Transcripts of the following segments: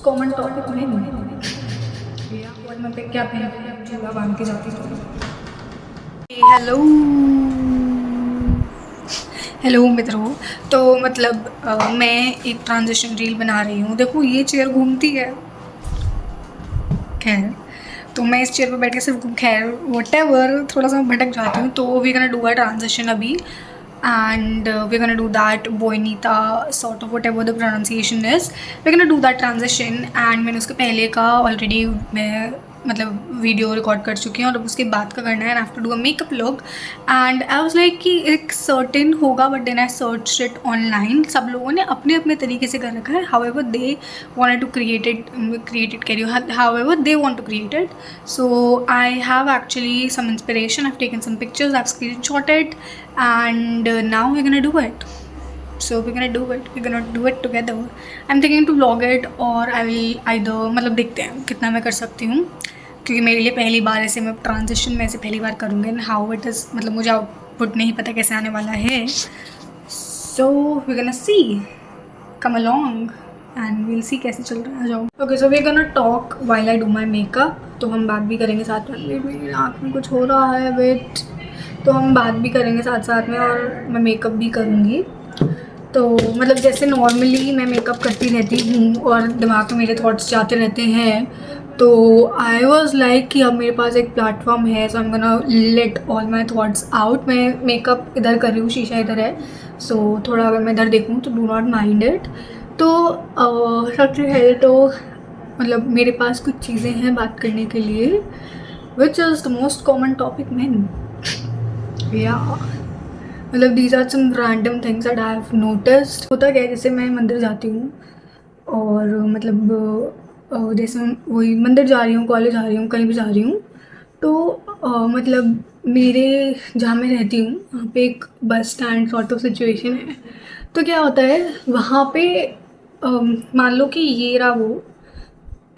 Common topic में और मैं पे क्या पहन चूड़ा बांध के जाती हूँ। हेलो हेलो मित्रों। तो मतलब मैं एक ट्रांजिशन रील बना रही हूँ। देखो ये चेयर घूमती है, खैर तो मैं इस चेयर पर बैठ के सिर्फ खैर व्हाटएवर थोड़ा सा भटक जाती हूँ। तो we gonna do a transition अभी and we're gonna do that Boinita sort of whatever the pronunciation is, we're gonna do that transition। and मैंने उसके पहले का ऑलरेडी मैं मतलब वीडियो रिकॉर्ड कर चुकी हूँ और अब उसके बाद का करना है। And after do a makeup look and I was like कि एक सर्टेन होगा, but then I search it online. सब लोगों ने अपने अपने तरीके से कर रखा है, however they wanted to create it career however they want to create it। so I have actually some inspiration, I've taken some pictures, I've screenshotted and now we're gonna do it। so we're gonna do it together। I'm thinking to vlog it और I will either मतलब देखते हैं कितना मैं कर सकती हूँ, क्योंकि मेरे लिए पहली बार ऐसे मैं ट्रांजिशन में ऐसे पहली बार करूँगी एंड हाउ इट इज़, मतलब मुझे आउटपुट नहीं पता कैसे आने वाला है। सो we're gonna see, come along and we'll see कैसे चल रहा है। आ जाओ। Okay so we're gonna talk while I do my makeup। तो हम बात भी करेंगे साथ में। मेरी आँख में कुछ हो रहा है, वेट। तो हम बात भी करेंगे साथ साथ में और मैं मेकअप भी करूँगी। तो मतलब जैसे नॉर्मली मैं मेकअप करती रहती हूँ और दिमाग में मेरे थॉट्स जाते रहते हैं, तो आई वॉज लाइक कि अब मेरे पास एक प्लेटफॉर्म है, so I am gonna let all my thoughts out. मैं मेकअप इधर कर रही हूँ, शीशा इधर है, सो थोड़ा अगर मैं इधर देखूँ तो डू नॉट माइंड इट। तो सबसे पहले तो मतलब मेरे पास कुछ चीज़ें हैं बात करने के लिए, which is the most common topic man या मतलब these are some random things that I have noticed. होता क्या है, जैसे मैं मंदिर जाती हूँ और मतलब जैसे मैं वही मंदिर जा रही हूँ, कॉलेज जा रही हूँ, कहीं भी जा रही हूँ, तो मतलब मेरे जहाँ मैं रहती हूँ वहाँ पे एक bus stand sort of situation है। तो क्या होता है वहाँ पे मान लो कि ये रहा वो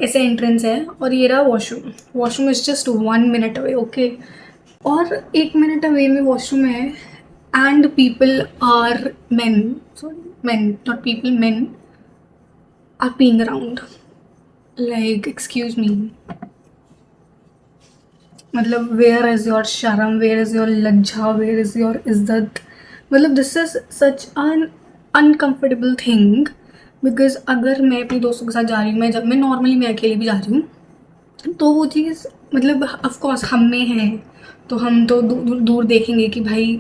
ऐसे एंट्रेंस है और ये रहा washroom. Washroom is just 1 minute away, okay. और 1 मिनट अवे में वॉशरूम है and people are men, sorry men not people, men are being around, like excuse me, मतलब where is your शर्म, where is your लज्जा, where is your इज्जत। मतलब this is such an uncomfortable thing because अगर मैं अपने दोस्तों के साथ जा रही हूँ, मैं जब मैं नॉर्मली मैं अकेले भी जा रही हूँ, तो वो चीज़ मतलब ऑफ कोर्स हम में है तो हम तो दूर देखेंगे कि भाई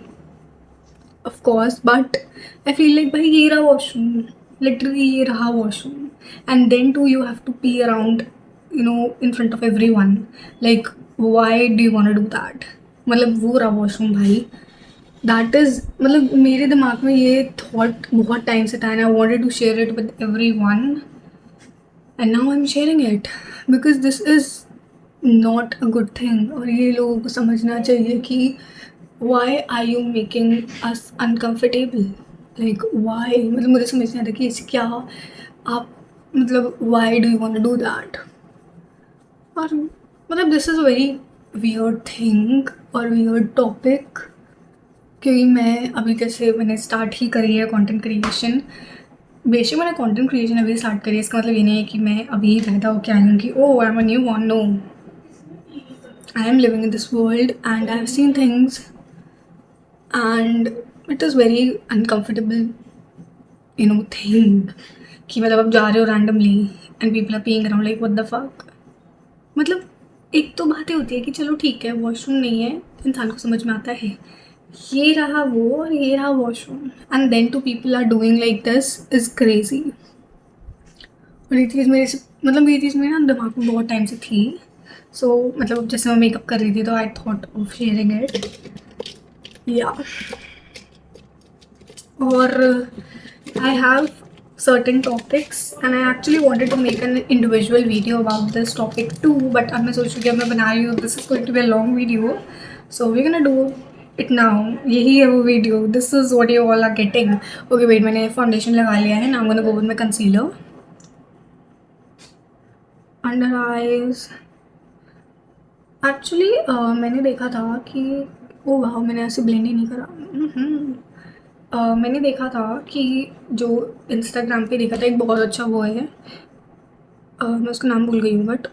of course, but I feel like भाई ये रहा वॉशरूम, literally ये रहा washroom, and then too you have to pee around, you know, in front of everyone, like why do you want to do that। मतलब वो रहा washroom भाई, that is मतलब मेरे दिमाग में ये थॉट बहुत टाइम से था and I wanted to share it with everyone and now I'm sharing it because this is not a good thing। और ये लोगों को समझना चाहिए कि why are you making us uncomfortable, like why, मतलब मुझे समझ नहीं आता कि इसे क्या आप मतलब why do you want to do that। और मतलब this is very weird thing और वियर्ड टॉपिक, क्योंकि मैं अभी जैसे मैंने स्टार्ट ही करी है कंटेंट क्रिएशन। बेशक मैंने कंटेंट क्रिएशन अभी स्टार्ट करी है, इसका मतलब ये नहीं है कि मैं अभी पैदा होकर आई हूँ कि oh I am a new one. No, I am living in this world and I have seen things and it is very uncomfortable, you know, thing कि मतलब आप जा रहे हो randomly and people are peeing around like what the fuck। मतलब एक तो बातें होती है कि चलो ठीक है वॉशरूम नहीं है, इंसान को समझ में आता है ये रहा वो और ये रहा washroom, and then two people are doing like this is crazy. और ये चीज़ मेरे से मतलब ये चीज़ मेरे ना दिमाग में बहुत टाइम से थी। सो मतलब जैसे मैं मेकअप कर रही थी तो I thought of sharing it या। और I have certain topics and I actually wanted to make an individual video about this topic too, but अब मैं सोच रही हूँ कि अब मैं बना रही हूँ, this is going to be a long video, so we're gonna do it now। यही है वो video, this is what you all are getting। okay wait, मैंने फाउंडेशन लगा लिया है, now I'm gonna go with my concealer, under eyes। Actually मैंने देखा था कि ओ वाह मैंने ऐसे ब्लेंड ही नहीं करा। मैंने देखा था कि जो इंस्टाग्राम पे देखा था एक बहुत अच्छा वो है मैं उसका नाम भूल गई हूँ but,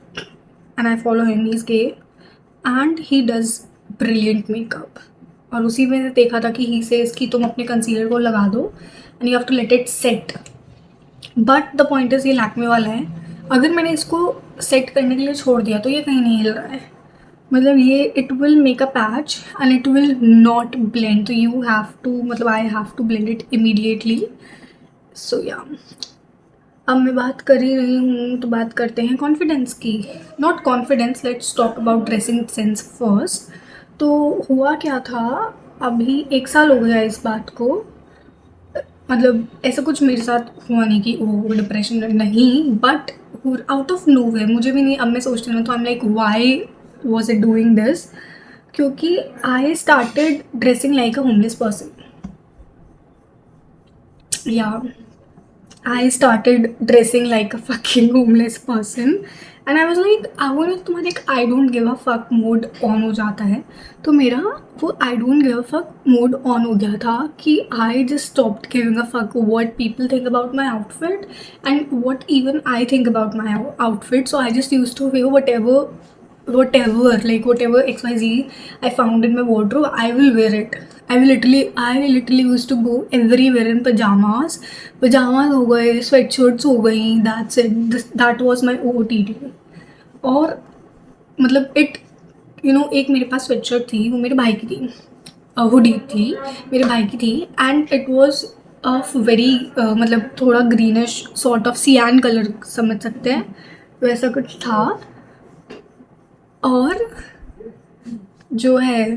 and I follow him, he is gay and he does brilliant makeup. और उसी में देखा था कि ही सेज कि तुम अपने कंसीलर को लगा दो and you have to let it set. But the point is ये लैक्मे वाला है, अगर मैंने इसको सेट करने के लिए छोड़ दिया तो ये कहीं नहीं हिल रहा है, मतलब ये it will make a patch and it will not blend, तो यू हैव टू, मतलब I have to blend it immediately. So yeah, अब मैं बात कर ही रही हूँ तो बात करते हैं कॉन्फिडेंस की। Not confidence, let's talk about dressing sense first. तो हुआ क्या था, अभी 1 साल हो गया इस बात को, मतलब ऐसा कुछ मेरे साथ हुआ नहीं कि वो डिप्रेशन नहीं, but out of no way, मुझे भी नहीं, अब मैं सोचती हूँ तो I am like why was it doing this, क्योंकि I started dressing like a homeless person. Yeah, I started dressing like a fucking homeless person and I was like, वो ना तुम्हारे एक I don't give a fuck mode on हो जाता है, तो मेरा वो I don't give a fuck mode on हो गया था कि I just stopped giving a fuck what people think about my outfit and what even I think about my outfit. So I just used to wear whatever, like whatever XYZ I found in my wardrobe, I will wear it. I literally used to go everywhere in pajamas हो गए, sweatshirts हो गई, that's it. That was my OOTD. और मतलब एक मेरे पास sweatshirt थी, वो मेरे भाई की थी, हुडी थी, मेरे भाई की थी and it was of very मतलब थोड़ा ग्रीनिश सॉर्ट ऑफ सियान कलर समझ सकते हैं, वैसा कुछ था। और जो है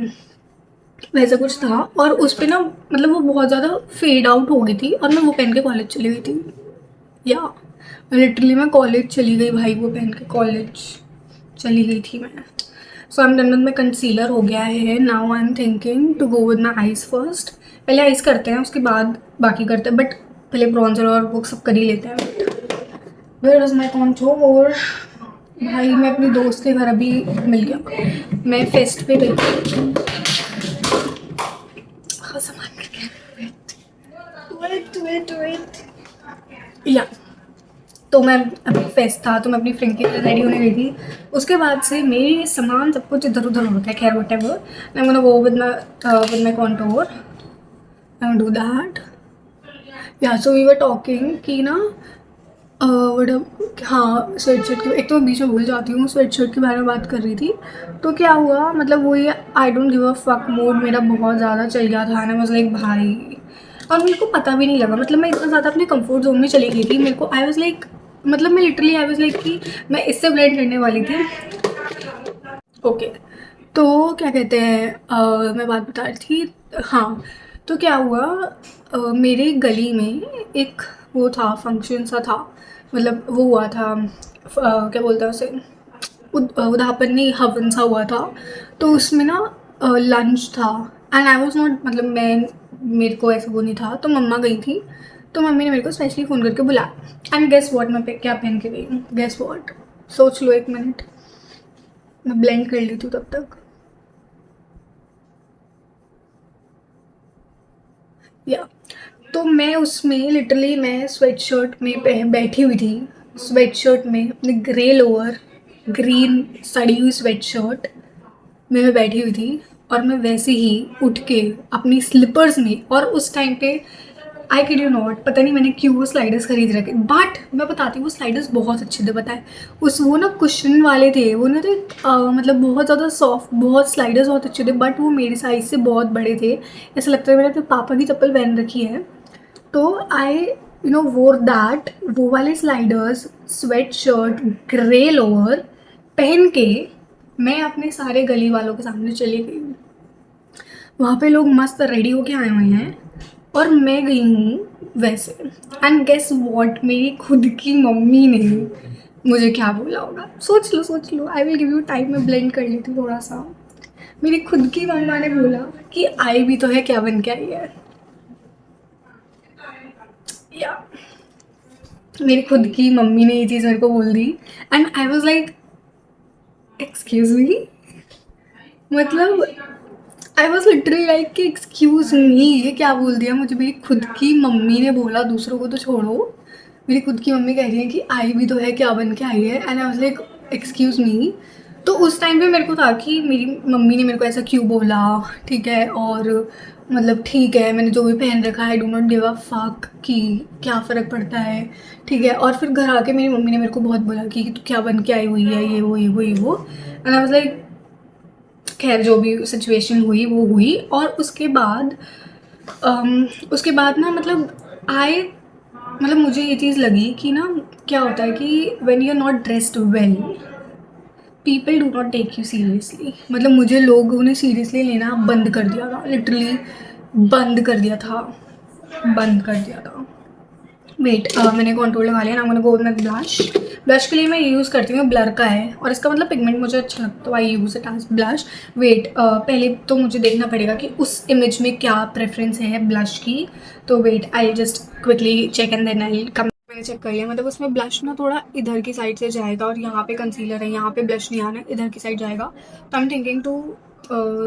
वैसा कुछ था और उस पर ना, मतलब वो बहुत ज़्यादा फेड आउट हो गई थी और मैं वो पहन के कॉलेज चली गई थी। या लिटरली मैं कॉलेज चली गई भाई, वो पहन के कॉलेज चली गई थी मैं। So I am done with my concealer हो गया है, now I am thinking to go with my eyes first. पहले आइज़ करते हैं उसके बाद बाकी करते हैं, बट पहले ब्रॉन्जर और वो सब कर ही लेते हैं। Where is my contour? भाई मैं अपनी दोस्त के घर अभी मिल गया, मैं फेस्ट पे गई थी। हाँ, सामान करके वेट या, तो मैं अभी फेस्ट था तो मैं अपनी फ्रेंड के लिए रेडी होने गई थी। उसके बाद से मेरी सामान सब कुछ इधर उधर हो रखा है, खैर what ever, I am gonna go with my contour, I will do that. या, सो वी वर टॉकिंग कि ना हाँ, स्वेटशर्ट की, एक तो मैं बीच में भूल जाती हूँ, स्वेटशर्ट के बारे में बात कर रही थी। तो क्या हुआ, मतलब वो ये I don't give a fuck mode मेरा बहुत ज़्यादा चल गया था ना, मतलब लाइक भाई, और मेरे को पता भी नहीं लगा, मतलब मैं इतना ज़्यादा अपने कंफर्ट जोन में चली गई थी, मेरे को आई वाज लाइक, मतलब मैं लिटरली आई वाज लाइक कि मैं इससे ब्लेंड करने वाली थी। ओके, तो क्या कहते हैं, मैं बात बता रही थी, हाँ। तो क्या हुआ, मेरे गली में एक वो था, फंक्शन सा था, मतलब वो हुआ था, क्या बोलते हैं उसे, उद्यापन नहीं, हवन सा हुआ था। तो उसमें ना लंच था एंड आई वॉज नॉट, मतलब मेरे को ऐसा वो नहीं था, तो मम्मा गई थी, तो मम्मी ने मेरे को स्पेशली फ़ोन करके बुलाया एंड गेस वॉट, मैं क्या पहन के गई हूँ, गेस वॉट, सोच लो 1 मिनट, मैं ब्लेंड कर ली थी तब तक। या, तो मैं उसमें लिटरली मैं स्वेटशर्ट में बैठी हुई थी, स्वेटशर्ट में अपने ग्रे लोअर, ग्रीन सड़ी हुई स्वेटशर्ट में मैं बैठी हुई थी और मैं वैसे ही उठ के अपनी स्लीपर्स में, और उस टाइम पे आई किड यू नॉट, पता नहीं मैंने क्यों वो स्लाइडर्स खरीद रखे, बट मैं बताती हूँ वो स्लाइडर्स बहुत अच्छे थे, पता है, उस वो ना कुशन वाले थे, वो ना थे मतलब बहुत ज़्यादा सॉफ्ट, बहुत स्लाइडर्स बहुत अच्छे थे, बट वो मेरे साइज़ से बहुत बड़े थे, ऐसा लगता है मैंने अपने पापा की चप्पल पहन रखी है। तो आई वोर दैट, वो वाले sliders, sweat shirt, grey lower पहन के मैं अपने सारे गली वालों के सामने चली गई हूँ। वहाँ पे लोग मस्त रेडी होके आए हुए हैं और मैं गई हूँ वैसे, एंड गेस वॉट, मेरी खुद की मम्मी ने मुझे क्या बोला होगा, सोच लो, I will give you time, मैं ब्लेंड कर लेती हूँ थोड़ा सा। मेरी खुद की मम्मा ने बोला कि आई भी तो है, क्या बन के आई है। या, मेरी खुद की मम्मी ने ये चीज़ मेरे को बोल दी and I was like excuse me, मतलब आई वॉज लिटरली लाइक कि एक्सक्यूज मी, ये क्या बोल दिया मुझे, मेरी खुद की मम्मी ने बोला, दूसरों को तो छोड़ो, मेरी खुद की मम्मी कह रही है कि आई भी तो है, क्या बन के आई है, and I was like excuse me. तो उस टाइम पे मेरे को था कि मेरी मम्मी ने मेरे को ऐसा क्यों बोला, ठीक है, और मतलब ठीक है मैंने जो भी पहन रखा है, do not give a fuck कि क्या फ़र्क पड़ता है, ठीक है। और फिर घर आके मेरी मम्मी ने मेरे को बहुत बोला कि तू क्या बन के आई हुई है, ये वो ये वो ये वो, एंड आई वाज लाइक खैर जो भी सिचुएशन हुई वो हुई। और उसके बाद ना मतलब मुझे ये चीज़ लगी कि ना क्या होता है कि when you are not dressed well, people do not take you seriously. मतलब मुझे लोगों ने सीरियसली लेना बंद कर दिया था, लिटरली बंद कर दिया था, बंद कर दिया था। वेट, मैंने कॉन्टूर लगा लिया ना, मैंने गो विद ब्लश। ब्लश के लिए मैं ये यूज़ करती हूँ, ब्लर का है और इसका मतलब पिगमेंट मुझे अच्छा लगता है, तो I use it as blush. Wait, पहले तो मुझे देखना पड़ेगा कि उस इमेज में क्या प्रेफरेंस है ब्लश की। तो wait, I just quickly check and then I come. मैंने चेक कर लिया, मतलब उसमें ब्लश ना थोड़ा इधर की साइड से जाएगा और यहाँ पे कंसीलर है, यहाँ पे ब्लश नहीं आना है, इधर की साइड जाएगा। तो I am thinking to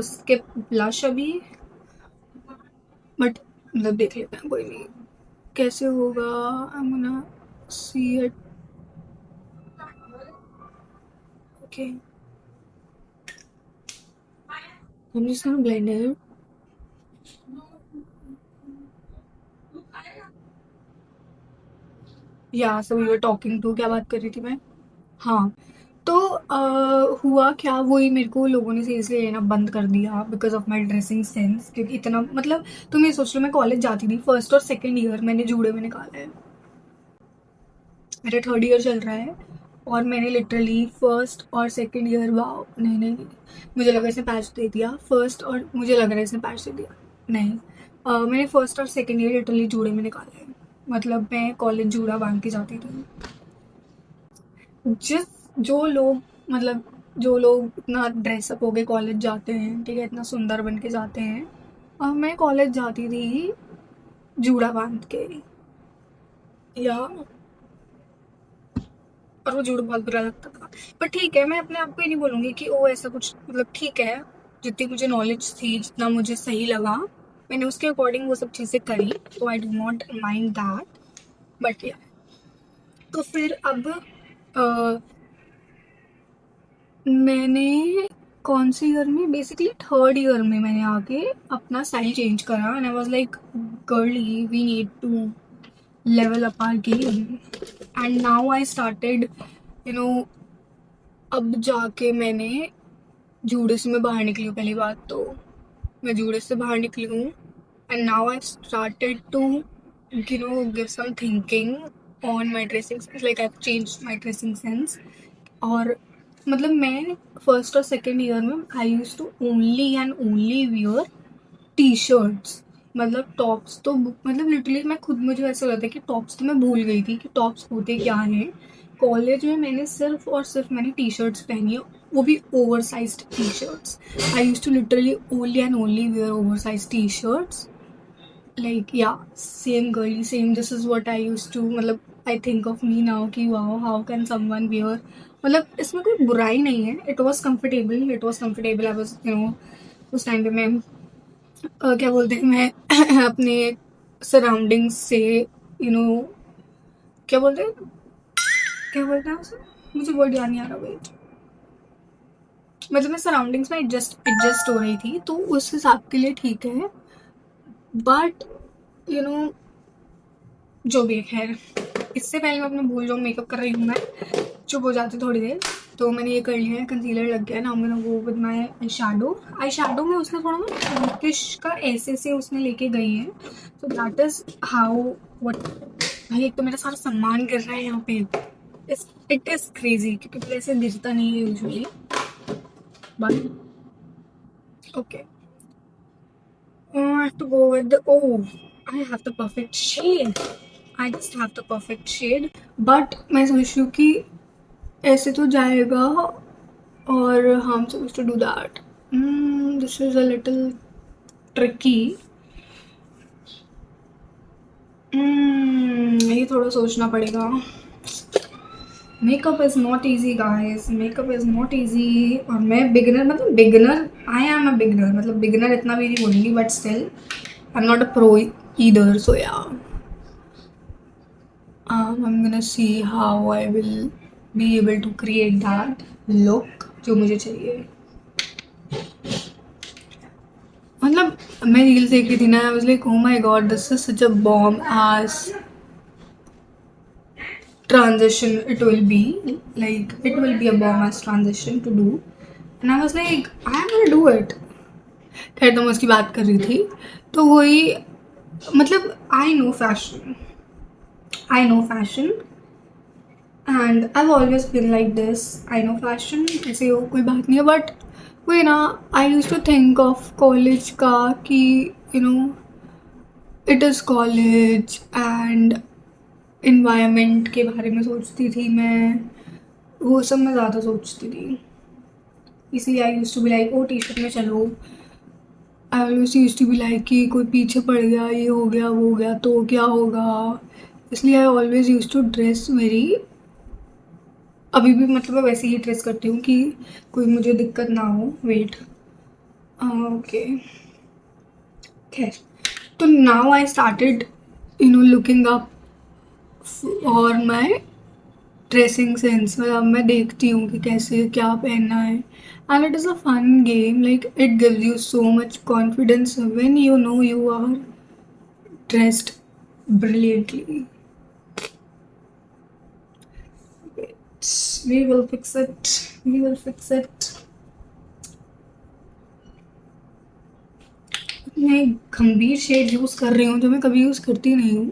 skip blush अभी, बट मतलब देख लेते हैं, कोई नहीं, कैसे होगा। I am gonna see it. Okay, I'm just gonna blend it. या so we were talking to, क्या बात कर रही थी मैं? हाँ, तो हुआ क्या, वही मेरे को लोगों ने सीरियसली लेना बंद कर दिया because of my dressing sense. क्योंकि इतना मतलब तुम ये सोच लो, मैं कॉलेज जाती थी, फर्स्ट और सेकंड ईयर मैंने जूड़े में निकाला है, मेरा थर्ड ईयर चल रहा है और मैंने लिटरली फर्स्ट और सेकंड ईयर, वाओ नहीं नहीं नहीं, मुझे लगा इसने पैच दे दिया फर्स्ट, और मुझे लग रहा है इसने पैच दे दिया, नहीं। मैंने फर्स्ट और सेकंड ईयर लिटरली जूड़े में निकाला है। मतलब मैं कॉलेज जूड़ा बांध के जाती थी। जिस जो लोग मतलब जो लोग इतना ड्रेसअप होके कॉलेज जाते हैं, ठीक है, इतना सुंदर बन के जाते हैं, और मैं कॉलेज जाती थी जूड़ा बांध के, या और वो जूड़ा बहुत बुरा लगता था। पर ठीक है, मैं अपने आप को ये नहीं बोलूँगी कि ओ ऐसा कुछ, मतलब ठीक है, जितनी मुझे नॉलेज थी, जितना मुझे सही लगा, मैंने उसके अकॉर्डिंग वो सब चीज़ें करी, तो I do not mind that. But या, तो फिर अब मैंने कौन से ईयर में, बेसिकली थर्ड ईयर में मैंने आके अपना स्टाइल चेंज करा, and I was like girly we need to level up our game, and now I started you know. अब जाके मैंने जूड़े से मैं बाहर निकली हूँ, पहली बात तो मैं जूड़े से बाहर निकली हूँ, and now I started to give some thinking on my dressing sense, like I change my dressing sense. और मतलब मैं फर्स्ट और सेकेंड ईयर में I use to only and only wear T shirts. मतलब टॉप्स तो मतलब literally मैं खुद, मुझे ऐसा लगता है कि टॉप्स तो मैं भूल गई थी कि टॉप्स होते क्या हैं। कॉलेज में मैंने सिर्फ और सिर्फ मैंने टी शर्ट्स पहनी है, वो भी oversize T shirts. I use to literally only and only wear oversize T shirts, like yeah, same girly, same, this is what I used to, मतलब I think of me now कि wow, how can someone wear, मतलब इसमें कोई बुराई नहीं है, it was comfortable, it was comfortable, I was उस time पे मैं क्या बोलते हैं, मैं अपने सराउंडिंग्स से क्या बोलते हैं, उसे, मुझे वर्ड याद नहीं आ रहा, वेट, मतलब मैं सराउंडिंग्स में एडजस्ट हो रही थी, तो उस हिसाब के लिए ठीक है। बट यू नो जो भी है, खैर इससे पहले मैं अपना भूल जाऊँ, मेकअप कर रही हूँ मैं, चुप हो जाती थोड़ी देर। तो मैंने ये कर लिया है, कंसीलर लग गया है ना, मैंने वो विद माई आई शेडो में उसने थोड़ा ना पिंकिश का ऐसे से उसने लेके गई है, तो दैट इज हाउ वट। भाई एक तो मेरा सारा सामान गिर रहा है यहाँ पे, इट इज क्रेजी, क्योंकि ऐसे गिरता नहीं है usually, but okay. I have to go with the, oh, I have the perfect shade. I just have the perfect shade. But मैं सोच रही हूँ कि ऐसे तो जाएगा, और हम supposed to do that. This is a little tricky. ये थोड़ा सोचना पड़ेगा। Makeup is not easy guys, makeup is not easy, और मैं बिगिनर, मतलब beginner, I am a beginner, मतलब बिगिनर इतना भी नहीं बोलूँगी, but still I am not a pro either, so yeah I'm gonna see how I will be able to create that look जो मुझे चाहिए. मतलब मैं रील्स देख रही थी ना, I was like, oh my god, this is such a bomb ass transition. It will be like, it will be a bomb ass transition to do, and I was like, I'm gonna do it. खैर तो मैं उसकी बात कर रही थी, तो वही मतलब I know fashion and I've always been like this. I know fashion, ऐसे हो कोई बात नहीं है, बट वही ना, I used to think of college का कि you know it is college and environment के बारे में सोचती थी मैं, वो सब मैं ज़्यादा सोचती थी, इसीलिए I used to be like, oh T shirt में चलो. I always used to be like कि कोई पीछे पड़ गया, ये हो गया, वो हो गया तो क्या होगा, इसलिए I always used to dress very. अभी भी मतलब मैं वैसे ही ड्रेस करती हूँ कि कोई मुझे दिक्कत ना हो. वेट, ओके, खैर. तो now I started looking up और माई ड्रेसिंग सेंस. मतलब मैं देखती हूँ कि कैसे क्या पहनना है, and it is a fun game. Like it gives you so much confidence when you know you are dressed brilliantly. We will fix it. We will fix it. मैं गंभीर शेड यूज़ कर रही हूँ जो मैं कभी यूज़ करती नहीं हूँ.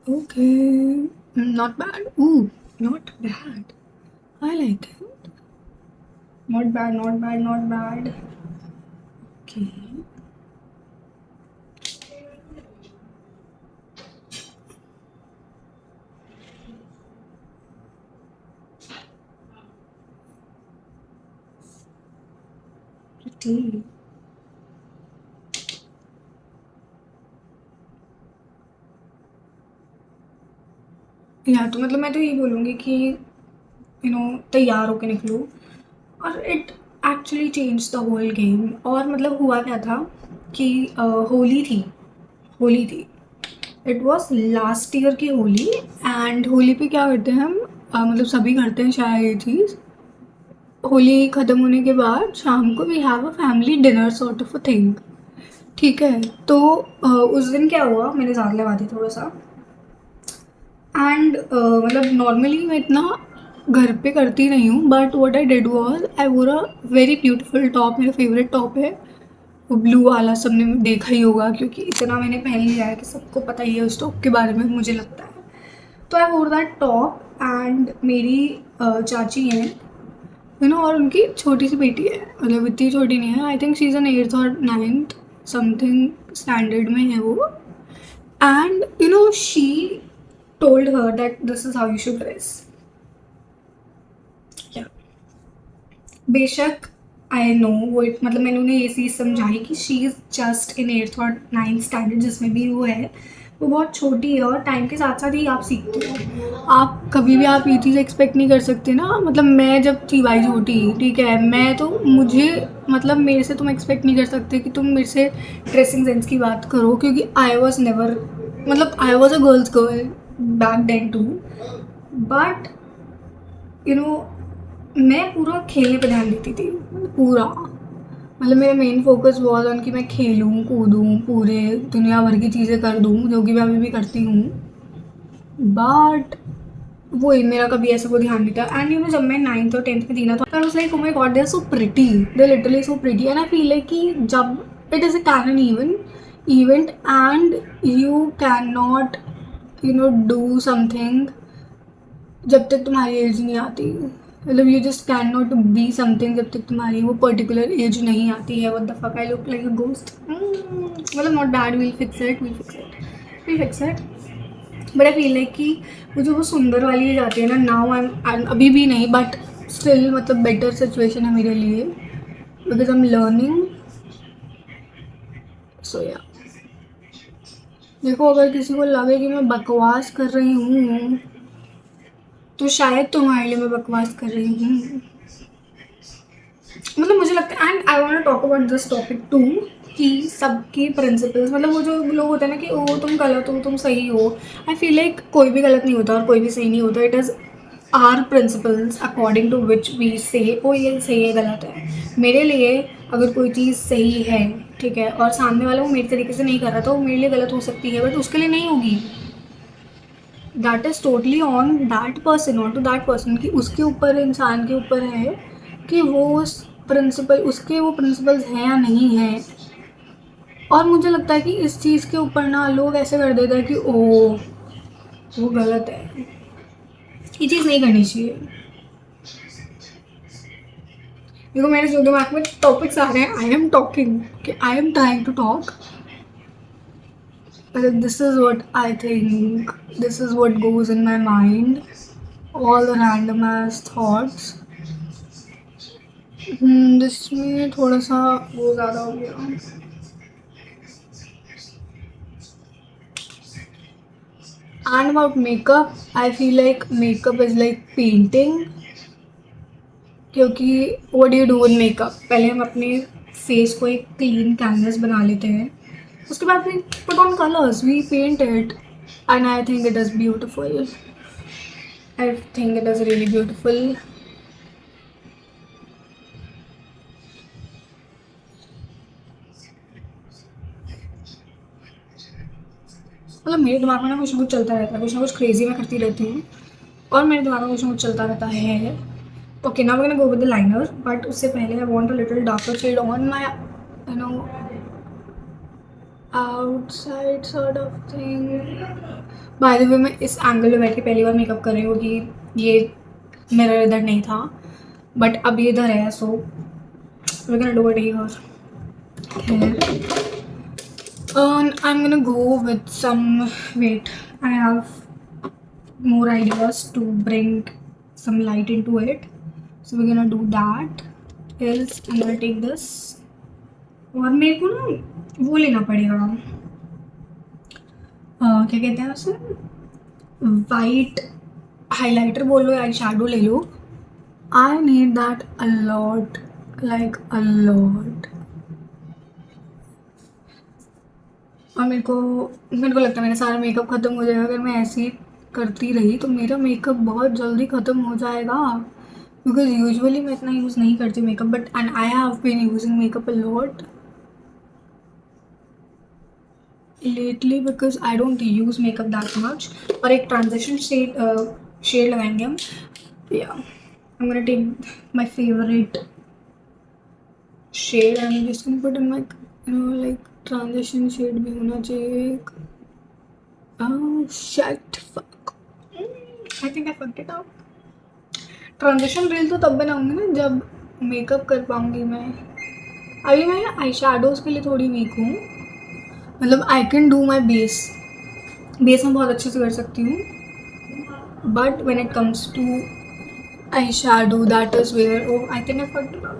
Okay, not bad. Ooh, not bad. I like it. Not bad, not bad, not bad. Okay. Pretty. या तो मतलब मैं तो यही बोलूँगी कि तैयार होके निकलो. और it actually change the whole game. और मतलब हुआ क्या था कि होली थी. इट वॉज लास्ट ईयर की होली. एंड होली पे क्या करते हैं हम, मतलब सभी करते हैं शायद ये चीज़. होली ख़त्म होने के बाद शाम को we have a family dinner sort of a thing. ठीक है, तो उस दिन क्या हुआ, मैंने ज़्यादा लगा दी थोड़ा सा. एंड मतलब नॉर्मली मैं इतना घर पे करती नहीं हूँ, but what I did was I वोर अ वेरी ब्यूटीफुल टॉप. मेरा फेवरेट टॉप है वो ब्लू वाला. सबने देखा ही होगा क्योंकि इतना मैंने पहन लिया है कि सबको पता ही है उस टॉप के बारे में, मुझे लगता है. तो आई वोर दैट टॉप. एंड मेरी चाची हैं और उनकी छोटी सी बेटी है, मतलब इतनी छोटी नहीं है. I think she is an 8th और 9th समथिंग स्टैंडर्ड में है वो. And she told her that this is how you should dress. Yeah. बेशक आई नो वो मतलब मैंने उन्हें ये चीज़ समझाई कि she is just in 8th और 9th स्टैंडर्ड, जिसमें भी वो है वो बहुत छोटी है, और टाइम के साथ साथ ही आप सीखते हो. आप कभी भी आप ये चीज़ एक्सपेक्ट नहीं कर सकते ना. मतलब मैं जब थी भाई छोटी, ठीक है, मैं तो मुझे मतलब मेरे से तुम एक्सपेक्ट नहीं कर सकते कि तुम मेरे से ड्रेसिंग सेंस की बात करो, क्योंकि आई वॉज नेवर, मतलब I was a girl back then too. But मैं पूरा खेलने पे ध्यान देती थी, पूरा. मतलब मेरा मेन फोकस बहुत ऑन कि मैं खेलूँ कूदूँ, पूरे दुनिया भर की चीज़ें कर दूँ, जो कि मैं अभी भी करती हूँ. बट वही मेरा कभी ऐसा कोई ध्यान नहीं था. एंड जब मैं 9th और 10th में थी ना, तो I was like, oh my God, they are so pretty, they are literally so pretty. And I feel like कि जब it is a canon event and you can not do something जब तक तुम्हारी age नहीं आती. मतलब you just can not be something जब तक तुम्हारी वो पर्टिकुलर एज नहीं आती है. What the fuck, I look like a ghost. मतलब not bad, will fix it. But I feel like कि मुझे वो सुंदर वाली एज आती है ना, नाउ आई एम अभी भी नहीं, बट स्टिल मतलब बेटर सिचुएशन है मेरे लिए, बिकॉज आई एम लर्निंग. सो या, देखो अगर किसी को लगे कि मैं बकवास कर रही हूँ तो शायद तुम्हारे लिए मैं बकवास कर रही हूँ. मतलब मुझे लगता है, and I want to talk about this topic too, कि सबके प्रिंसिपल्स, मतलब वो जो लोग होते हैं ना कि ओ तुम गलत हो तुम सही हो, आई फील लाइक कोई भी गलत नहीं होता और कोई भी सही नहीं होता. It is our principles according to which we say oh ये सही है गलत है. मेरे लिए अगर कोई चीज़ सही है, ठीक है, और सामने वाला वो मेरे तरीके से नहीं कर रहा तो वो मेरे लिए गलत हो सकती है, बट उसके लिए नहीं होगी. That is totally on that person, not to that person, कि उसके ऊपर, इंसान के ऊपर है कि वो उस प्रिंसिपल, उसके वो प्रिंसिपल्स हैं या नहीं हैं. और मुझे लगता है कि इस चीज़ के ऊपर ना लोग ऐसे कर देते हैं कि ओ वो गलत है, ये चीज़ नहीं करनी चाहिए. देखो मेरे जो दिमाग में टॉपिक्स आ रहे हैं, आई एम टॉकिंग, कि I am trying to talk. This is what I think, this is what goes in my mind, all the random ass thoughts. जिसमें थोड़ा सा वो ज़्यादा हो गया. And about makeup, I feel like makeup is like painting. क्योंकि what do you do with makeup? पहले हम अपने फेस को एक क्लीन कैनवस बना लेते हैं, उसके बाद we put on colors, we paint it, and I think it is beautiful. I think it is really beautiful. मतलब मेरे दिमाग में ना कुछ ना कुछ चलता रहता है, कुछ ना कुछ क्रेजी मैं करती रहती हूँ, और मेरे दिमाग में कुछ ना कुछ चलता रहता है. Okay, now we're gonna go with the liner, but उससे पहले I want a little darker shade on my, you know, outside sort of thing. By the way, मैं इस एंगल में बैठ के पहली बार मेकअप कर रही हूँ कि ये मिरर इधर नहीं था, बट अब ये इधर है, so we're gonna do it here. I'm gonna go with some, wait, I have more ideas to bring some light into it. So we're gonna do that. Else I'm gonna take this. और मेरे को ना वो लेना पड़ेगा, क्या कहते हैं उसे, वाइट हाइलाइटर बोल लो, आई शैडो ले लो. I need that a lot, like a lot. और मेरे को लगता है मेरा सारा मेकअप ख़त्म हो जाएगा अगर मैं ऐसे ही करती रही, तो मेरा मेकअप बहुत जल्दी ख़त्म हो जाएगा. बिकॉज यूजुअली मैं इतना यूज़ नहीं करती makeup, but and I have been using makeup a lot lately because I don't use makeup that much. और एक ट्रांजिशन शेड लगाएंगे हम. या I am gonna take my favourite shade and just gonna put in my, you know, like transition shade भी होना चाहिए एक. Shut fuck, I think I fucked it out. Transition reel तो तब बनाऊंगी ना जब मेकअप कर पाऊंगी मैं. अभी मैं आई शैडोज़ के लिए थोड़ी वीक हूँ. मतलब I can do my base मैं बहुत अच्छे से कर सकती हूँ, but when it comes to eyeshadow that is where, oh I think I fucked it out.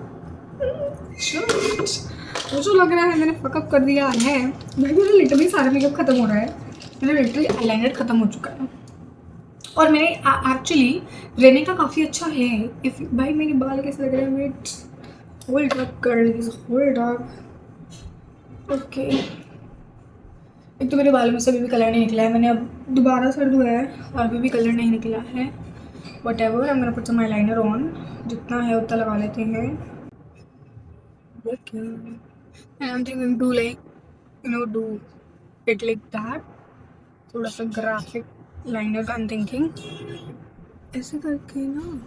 मुझे लग रहा है मैंने फकअप कर दिया है. मेरा लिटरली सारा मेकअप खत्म हो रहा है, मेरा लिटरली आईलाइनर खत्म हो चुका है. और मैंने एक्चुअली रेने का काफ़ी अच्छा है. इफ भाई मेरे बाल कैसे लग रहे हैं, wait hold up girls, hold up. Okay, एक तो मेरे बालों में से अभी भी कलर नहीं निकला है, मैंने अब दोबारा सर धोया है और अभी भी कलर नहीं निकला है. Whatever, I am gonna put some eyeliner on. जितना है उतना लगा लेते हैं. I am thinking to like, you know, do it like that, थोड़ा सा ग्राफिक लाइनर का. आई एम थिंकिंग ऐसे करके ना.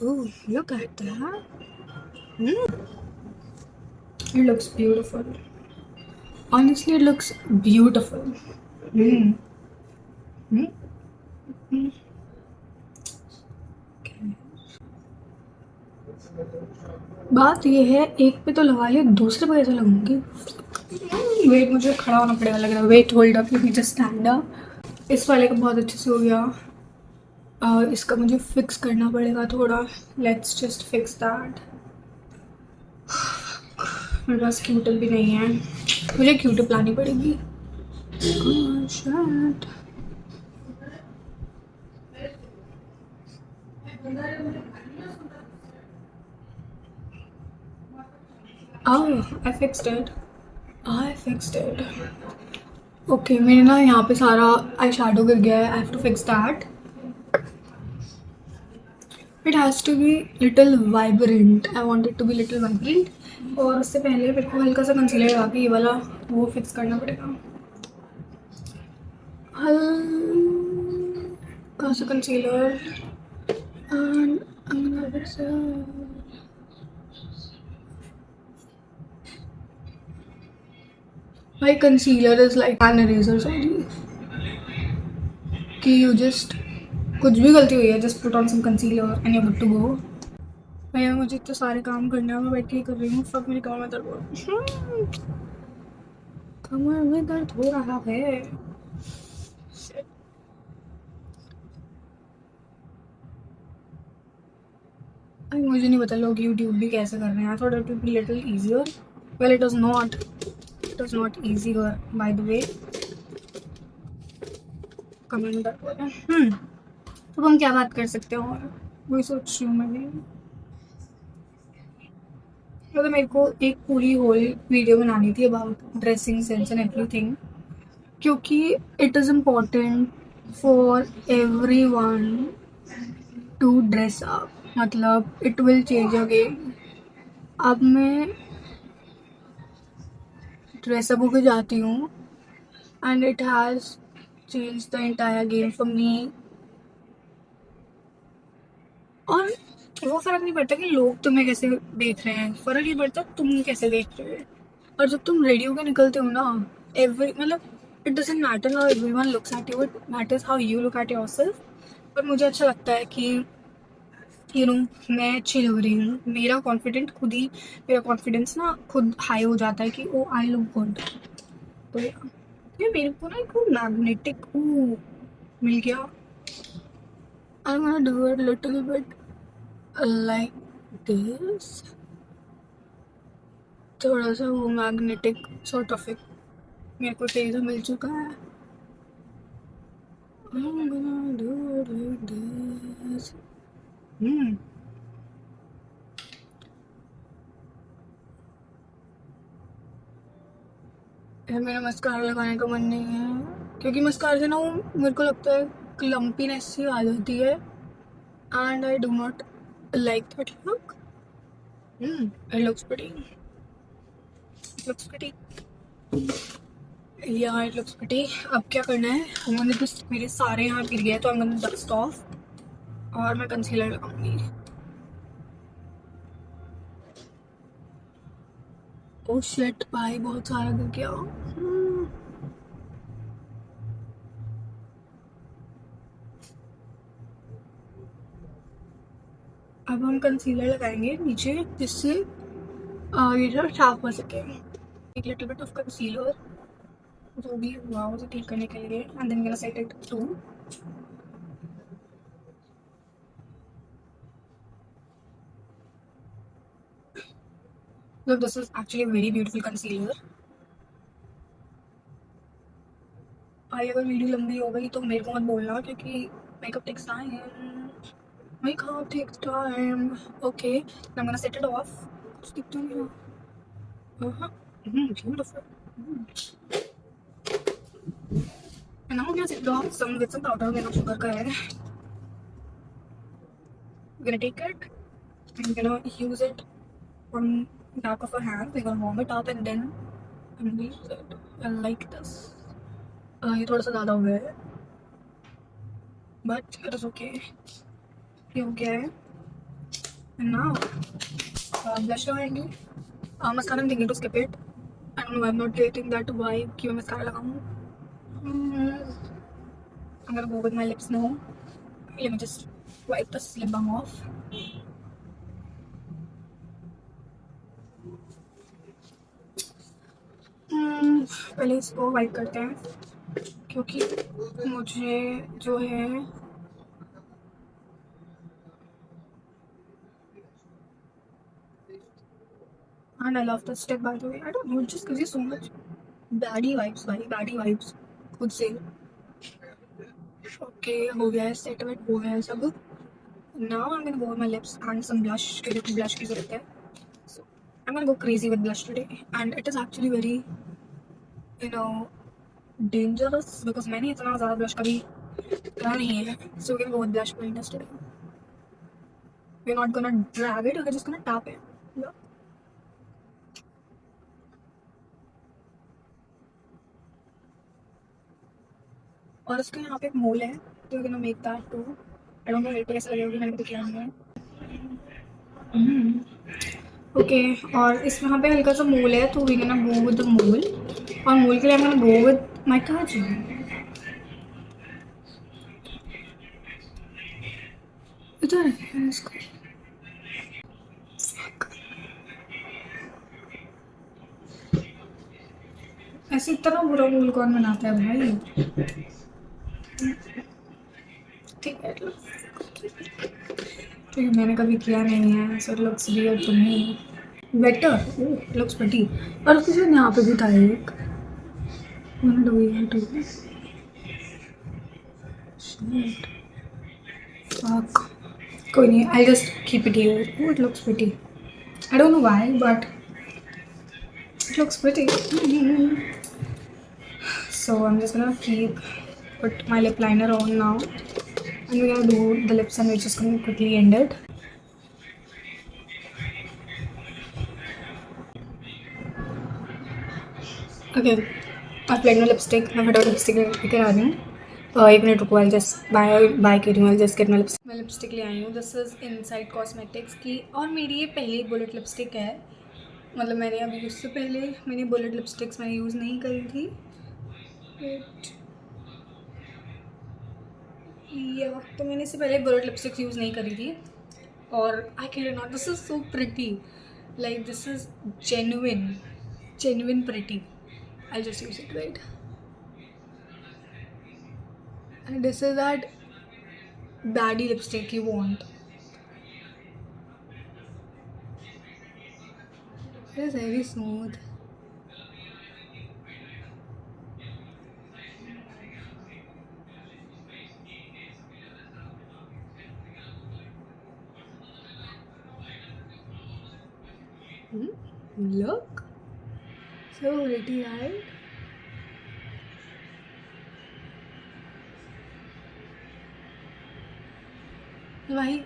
Oh, look at that. It looks beautiful. Honestly, it looks beautiful. बात ये है, एक पे तो लगा लिया, दूसरे पे कैसे लगाऊंगी. वेट, मुझे खड़ा होना पड़ेगा लग रहा है. Wait hold up, let me just stand up. इस वाले का बहुत अच्छे से हो गया. इसका मुझे फिक्स करना पड़ेगा थोड़ा. Let's just fix that. मेरे पास क्यूटिप भी नहीं है, मुझे क्यूटिप लानी पड़ेगी। Oh, shit. Oh, I fixed it. I fixed it. Okay मेरे ना यहाँ पे सारा आई शेडो गिर गया है, I have to fix that. It has to be little vibrant, I want it to be little vibrant. और उससे पहले मेरे को हल्का सा कंसीलर लगा के ये वाला वो फिक्स करना पड़ेगा, हल्का सा concealer and I'm gonna fix it. My concealer is like an eraser, sorry. कि you just कुछ भी गलती हुई है just put on some concealer and you good to go. भैया मुझे इतने सारे काम करने हैं, मैं बैठ के ही कर रही हूँ, सब मेरी कमर में दर्द हो कमर में दर्द हो रहा है। अरे मुझे नहीं पता लोग यूट्यूब भी कैसे कर रहे हैं, थोड़ा it be little easier. Well it was not easier by the way. कमर में दर्द हो रहा है। तो हम क्या बात कर सकते हो, वही सोच रही हूँ मैं भी। तो मेरे को एक पूरी होल वीडियो बनानी थी about dressing sense and everything, क्योंकि it is important for everyone to dress up, मतलब it will change your game. अब मैं ड्रेस अप होकर जाती हूँ and it has change the entire game for me. और वो फ़र्क नहीं पड़ता कि लोग तुम्हें कैसे देख रहे हैं, फ़र्क नहीं पड़ता तुम कैसे देख रहे हो। और जब तुम रेडी होकर निकलते हो ना, एवरी मतलब it doesn't matter how everyone looks at you, it matters how you look at yourself. पर मुझे अच्छा लगता है कि मैं अच्छी लग रही हूँ, मेरा कॉन्फिडेंस ना खुद हाई हो जाता है कि ओ आई लुक गुड। तो ये मेरे को ना एक मैग्नेटिक मिल गया। आई am gonna do it little bit like this, थोड़ा सा वो मैग्नेटिक सॉर्ट ऑफ मेरे को तेज मिल चुका है। I'm gonna do it like this. मेरा मस्कारा लगाने का मन नहीं है, क्योंकि मस्कारा से ना वो मेरे को लगता है क्लम्पीनेस सी आ जाती है and I do not like that look. It looks pretty, या इट लुक्स प्रीटी। अब क्या करना है, उन्होंने तो मेरे सारे यहाँ गिर गए, तो I am gonna dust of और मैं कंसीलर लगाऊंगी। ओ शिट भाई, बहुत सारा गिर गया। अब हम कंसीलर लगाएंगे नीचे, जिससे ये सब साफ हो सके। एक लिटिल बिट ऑफ कंसीलर जो भी हुआ उसे ठीक करने के लिए, and then gonna set it through. Look, this is actually a very beautiful concealer. भाई अगर वीडियो लंबी हो गई तो मेरे को मत बोलना, क्योंकि makeup takes time. Makeup takes time. Okay, I'm gonna set it off. Stick to me. Beautiful. And now I'm gonna set it off with some powder. मेरा sugar का है. I'm gonna take it. I'm gonna use it on back of a hand. We're gonna warm it up and then I'm gonna use it. And like this. ये थोड़ा सा ज़्यादा हो गया है, but it is okay. ये हो गया है. And now blush लगाएंगे. Mascara I'm thinking to skip it. I don't know, I'm not getting that vibe कि मैं mascara लगाऊँ. I'm gonna go with my lips now. Let me just wipe the lip balm off. पहले इसको wipe करते हैं, क्योंकि मुझे जो है And I love the stick, by the way. I don't know, it just gives you so much baddie vibes, भाई baddie vibes खुद से. ओके हो गया है, सेट वेट हो गया है सब. Now I'm gonna go with my lips and some blush. क्योंकि blush की जरूरत है. So I'm gonna go crazy with blush today, and it is actually very, you know, dangerous because मैंने इतना ज़्यादा blush कभी करा नहीं है. So we're gonna go with blush pointers today. We're not gonna drag it, we're just gonna tap it. Yeah. और उसके यहाँ पे एक मोल है, तो we're gonna make that too. I don't know it कैसा लगेगा, मैंने तो किया नहीं है. ओके और इस यहाँ पे हल्का सा मोल है, तो we're gonna go with the मोल. और मोल के लिए I'm gonna go with my काजल. इधर है इसको. ऐसे इतना बुरा मोल कौन बनाता है भाई. ठीक है, तो मैंने कभी किया नहीं है, so it looks weird to me. Better looks pretty. और उसके साथ यहाँ पे भी था एक. मैंने डू है टू. फक. कोई नहीं, I just keep it here. Oh it looks pretty. I don't know why but it looks pretty. So I'm just gonna put my lip liner on now, and we're gonna do the lips and we're just gonna quickly end it. Okay, I've applied my lipstick. मैं फटाफट lipstick लेकर आ रही हूँ. 1 minute रुको, I'll just buy कर रही हूँ. I'll just get my lipstick. मैं लिपस्टिक ले आई हूँ. This is Inside Cosmetics की, और मेरी ये पहली बुलेट लिपस्टिक है. मतलब मैंने अभी उससे पहले मेरी बुलेट लिपस्टिक्स मैंने यूज़ नहीं करी थी. या तो मैंने इससे पहले बुलेट लिपस्टिक्स यूज़ नहीं करी थी. और I can not, this is so pretty. Like this is genuine pretty. I just use it right. And this is that baddie lipstick you want. It is very smooth. Look, so pretty, right? भाई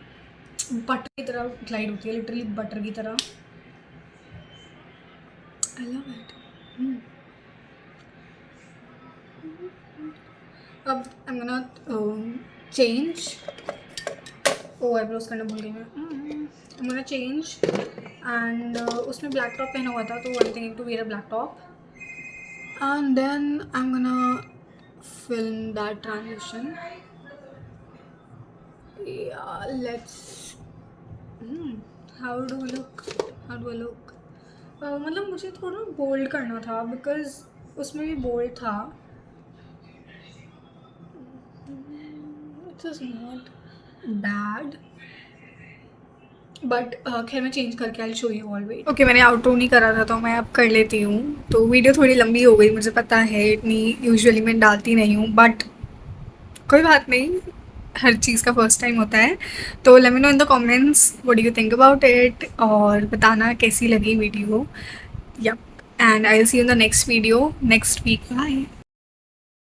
butter की तरह glide होती है, literally butter की तरह. I love it. अब I am gonna change. Oh eyebrows करना भूल गई मैं. I am gonna change. And उसमें ब्लैक टॉप पहना हुआ था, तो I am thinking to wear a black top. And then I am gonna film that transition. Yeah, let's. How do I look? मतलब मुझे थोड़ा बोल्ड करना था बिकॉज उसमें भी बोल्ड था. It is not bad but खैर मैं चेंज करके I show you all. Wait. Okay, मैंने आउटरो नहीं करा था तो मैं अब कर लेती हूँ. तो वीडियो थोड़ी लंबी हो गई, मुझे पता है, इतनी यूजुअली मैं डालती नहीं हूँ, बट कोई बात नहीं, हर चीज़ का फर्स्ट टाइम होता है. तो let me know in the comments what do you think about it, और बताना कैसी लगी video. Yup, and I will see you in the next video next week. Bye.